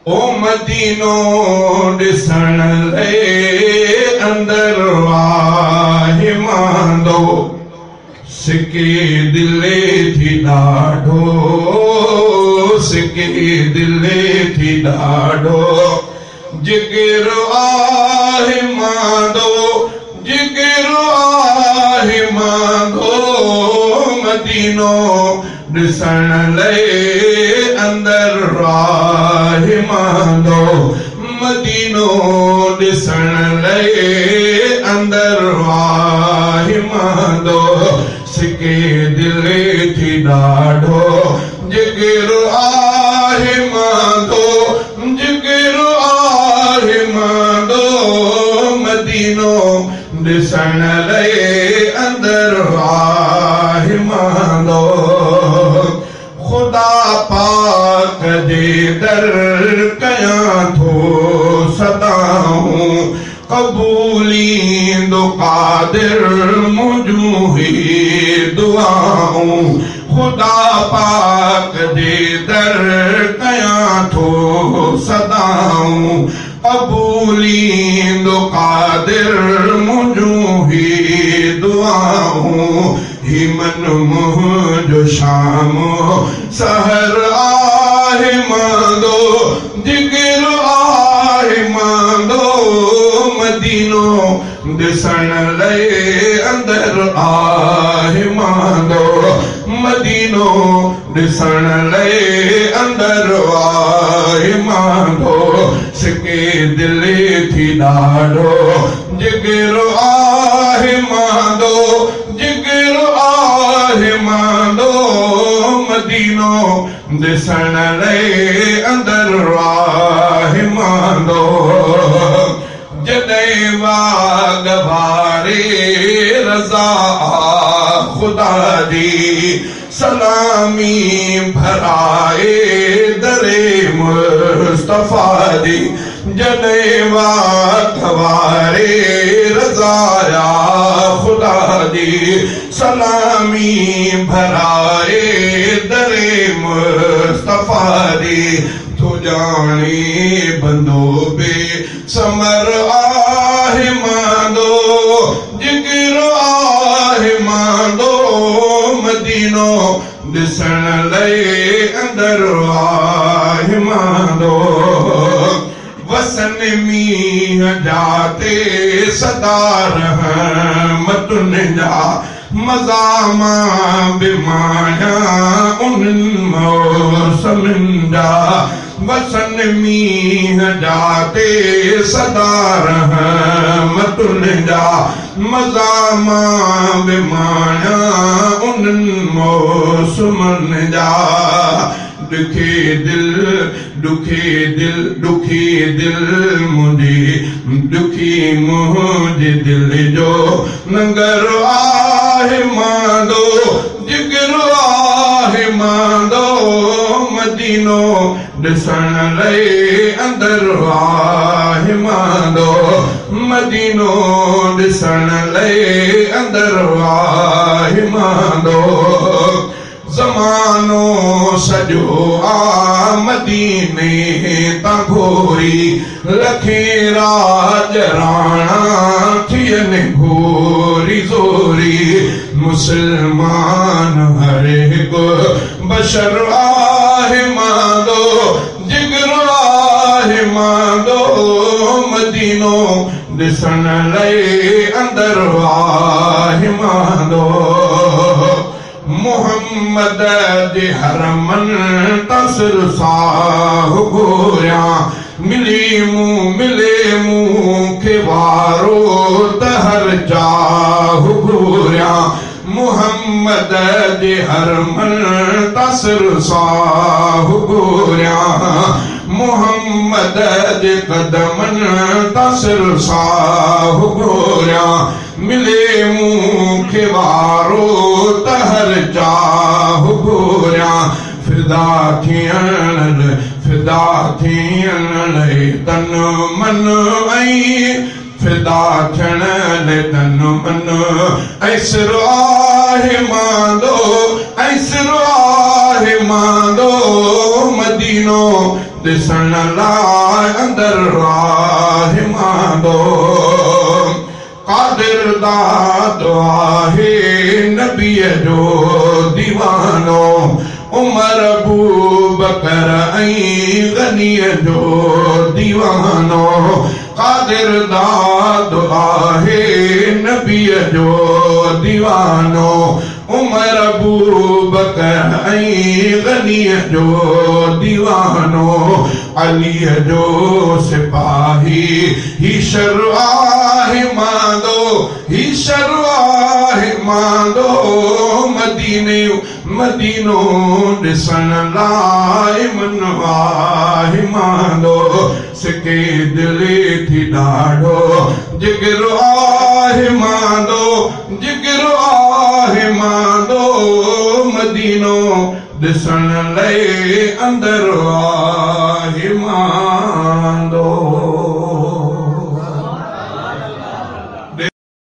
ओ मदीनो ॾिसण लाइ अंदर आहे मांदो सिके दिले थी ॾाढो सिके दिले थी ॾाढो जिगर आहे मांदो जिगर आहे मांदो मदीनो ॾिसण लाइ अंदर आहे मांदो मदीनो ॾिसण लाइ अंदर आहे मांदो सिके दिले थी ॾाढो जिगर आहे मांदो जिगर आहे मांदो मदीनो ॾिसण लाइ अंदर आहे मांदो खुदा पाक जे दर कयां थो सदाऊं कबूलींदो कादिर मुंहिंजूं ही दुआऊं खुदा पाक जे दर कयां थो सदाऊं कबूलींदो कादिर मुंहिंजूं ही दुआऊं ही मन मुंहिंजो शाम सहर आहे मांदो जिगर आहे मांदो मदीनो ॾिसण लाइ अंदर आहे मांदो मदीनो ॾिसण लाइ अंदर आहे मांदो सिके दिले थी ॾाढो जिगर आहे मांदो जिगर आहे मांदो मदीनो ॾिसण लाइ अंदर आहे मांदो जॾहिं वाग भारे रज़ा खुदा जी सलामी भराए दरे मुस्तफा जी जॾहिं वाग भारे रज़ाया खुदा जी सलामी भराए दरे मुस्तफा जी तू जाने बंदो बे समर आहे मांदो जिगर आहे मांदो मदीनो ॾिसण लाइ अंदर आहे मांदो वसन मींहं जाते सदा रहमतुनि जा मज़ामा बिमाया उन्हनि मौसमनि जा वसन मींहं जाते सदा रहमतुनि जा मज़ामा बिमाया उन्हनि मौसमनि जा दुखी दिल मुंहिंजे दिल जो नंगर आहे मांदो जिगर आहे मांदो मदीनो ॾिसण लाइ अंदर आहे मांदो मदीनो ॾिसण लाइ अंदर आहे मांदो ज़मानो सॼो आ मदीने तां घोरी लखे राज राणा थियनि घोरी ज़ोरी मुस्लमान हर हिकु बशर आहे मांदो जिगर आहे मांदो मदीनो ॾिसण लाइ अंदर आहे मांदो मोहम्मद जे हरमन तसर साह घोरियां मिले मूंखे वारो त हर चाह घोरियां मोहम्मद जे हरमन तसर साह घोरियां मोहम्मद जे कदमन तसर साह घोरियां मिले मूंखे वारो त हर चाह घोरियां फिदा थियण लाइ तन मन ऐं फिदा थियण लाइ तन मन ऐं सिर आहे मांदो ऐं सिर आहे मांदो मदीनो दिसन लाइ अंदर आहे मांदो कादिर दा दुआहे नबीअ जो दीवानो उमर अबू बकर ऐं गनीअ जो दीवानो कादिर दा दुआहे नबीअ जो दीवानो उमर अबू बकर ऐं गनीअ जो दीवानो अलीअ जो सिपाही ही शर्अ आहे मांदो ही शर्अ आहे मांदो मदीनो ॾिसण लाइ मन आहे मांदो सिके दिलि थी ॾाढो जिगरो आहे मांदो जिगरो आहे मांदो मदीनो ॾिसण लाइ अंदर आहे मांदो